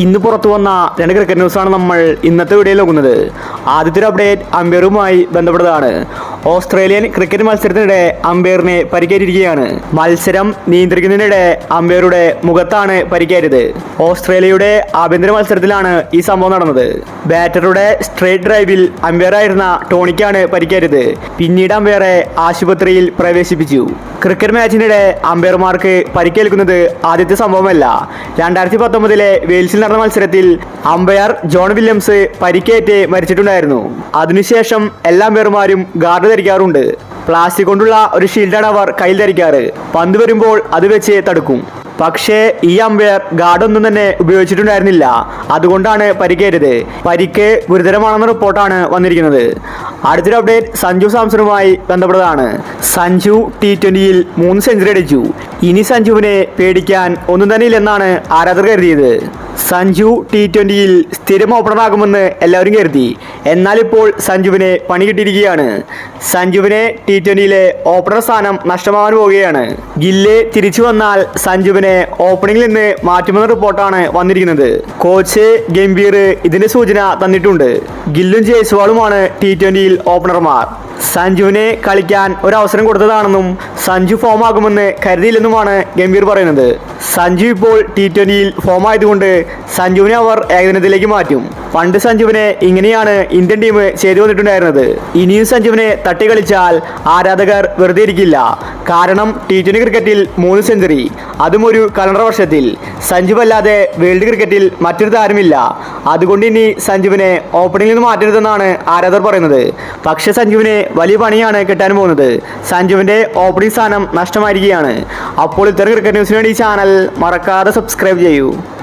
ഇന്ന് പുറത്തു വന്ന രണ്ട് ക്രിക്കറ്റ് ന്യൂസാണ് നമ്മൾ ഇന്നത്തെ വീഡിയോയിൽ നോക്കുന്നത്. ആദ്യത്തെ ഒരു അപ്ഡേറ്റ് അമ്പയറുമായി ബന്ധപ്പെട്ടതാണ്. ഓസ്ട്രേലിയൻ ക്രിക്കറ്റ് മത്സരത്തിനിടെ അമ്പയറിനെ പരിക്കേറ്റിരിക്കുകയാണ്. മത്സരം നിയന്ത്രിക്കുന്നതിനിടെ അമ്പയറുടെ മുഖത്താണ് പരിക്കേറ്റത്. ഓസ്ട്രേലിയയുടെ ആഭ്യന്തര മത്സരത്തിലാണ് ഈ സംഭവം നടന്നത്. ബാറ്ററുടെ സ്ട്രേറ്റ് ഡ്രൈവിൽ അമ്പയറായിരുന്ന ടോണിക്കാണ് പരിക്കേറ്റത്. പിന്നീട് അമ്പയറെ ആശുപത്രിയിൽ പ്രവേശിപ്പിച്ചു. ക്രിക്കറ്റ് മാച്ചിനിടെ അമ്പയർമാർക്ക് പരിക്കേൽക്കുന്നത് ആദ്യത്തെ സംഭവമല്ല. 2019 വെയിൽസിൽ നടന്ന മത്സരത്തിൽ അമ്പയർ ജോൺ വില്യംസ് പരിക്കേറ്റ് മരിച്ചിട്ടുണ്ടായിരുന്നു. അതിനുശേഷം എല്ലാ അമ്പയർമാരും ഗാർഡ് ധരിക്കാറുണ്ട്. പ്ലാസ്റ്റിക് കൊണ്ടുള്ള ഒരു ഷീൽഡാണ് അവർ കയ്യിൽ ധരിക്കാറ്. പന്ത് വരുമ്പോൾ അത് വെച്ച് തടുക്കും. പക്ഷേ ഈ അമ്പയർ ഗാർഡൊന്നും തന്നെ ഉപയോഗിച്ചിട്ടുണ്ടായിരുന്നില്ല. അതുകൊണ്ടാണ് പരിക്കേറ്റത്. പരിക്ക് ഗുരുതരമാണെന്ന റിപ്പോർട്ടാണ് വന്നിരിക്കുന്നത്. അടുത്തൊരു അപ്ഡേറ്റ് സഞ്ജു സാംസണുമായി ബന്ധപ്പെട്ടതാണ്. സഞ്ജു T20യിൽ 3 സെഞ്ചുറി അടിച്ചു. ഇനി സഞ്ജുവിനെ പേടിക്കാൻ ഒന്നും തന്നെ ഇല്ലെന്നാണ് ആരാധകർ കരുതിയത്. സഞ്ജു T20യിൽ സ്ഥിരം ഓപ്പണറാകുമെന്ന് എല്ലാവരും കരുതി. എന്നാൽ ഇപ്പോൾ സഞ്ജുവിനെ പണി കിട്ടിയിരിക്കുകയാണ്. സഞ്ജുവിനെ T20യിലെ ഓപ്പണർ സ്ഥാനം നഷ്ടമാവാൻ പോവുകയാണ്. ഗില്ല് തിരിച്ചു വന്നാൽ സഞ്ജുവിനെ ഓപ്പണിംഗിൽ നിന്ന് മാറ്റുമെന്ന റിപ്പോർട്ടാണ് വന്നിരിക്കുന്നത്. കോച്ച് ഗംഭീർ ഇതിന്റെ സൂചന തന്നിട്ടുണ്ട്. ഗില്ലും ജയ്സ്വാളുമാണ് T20യിൽ ഓപ്പണർമാർ. സഞ്ജുവിനെ കളിക്കാൻ ഒരവസരം കൊടുത്തതാണെന്നും സഞ്ജു ഫോം ആകുമെന്ന് കരുതിയില്ലെന്നുമാണ് ഗംഭീർ പറയുന്നത്. സഞ്ജു ഇപ്പോൾ T20യിൽ ഫോം ആയതുകൊണ്ട് സഞ്ജുവിനെ അവർ ഏകദിനത്തിലേക്ക് മാറ്റും. പണ്ട് സഞ്ജുവിനെ ഇങ്ങനെയാണ് ഇന്ത്യൻ ടീം ചെയ്തു വന്നിട്ടുണ്ടായിരുന്നത്. ഇനിയും സഞ്ജുവിനെ തട്ടി കളിച്ചാൽ ആരാധകർ വെറുതെ ഇരിക്കില്ല. കാരണം T20 ക്രിക്കറ്റിൽ 3 സെഞ്ചുറി, അതും ഒരു കലണ്ടർ വർഷത്തിൽ. സഞ്ജു അല്ലാതെ വേൾഡ് ക്രിക്കറ്റിൽ മറ്റൊരു താരമില്ല. അതുകൊണ്ട് ഇനി സഞ്ജുവിനെ ഓപ്പണിംഗിൽ നിന്ന് മാറ്റരുതെന്നാണ് ആരാധകർ പറയുന്നത്. പക്ഷേ സഞ്ജുവിനെ വലിയ പണിയാണ് കിട്ടാൻ പോകുന്നത്. സഞ്ജുവിൻ്റെ ഓപ്പണിംഗ് സ്ഥാനം നഷ്ടമായിരിക്കുകയാണ്. അപ്പോൾ ഇത്തരം ക്രിക്കറ്റ് ന്യൂസിന് വേണ്ടി ഈ ചാനൽ മറക്കാതെ സബ്സ്ക്രൈബ് ചെയ്യൂ.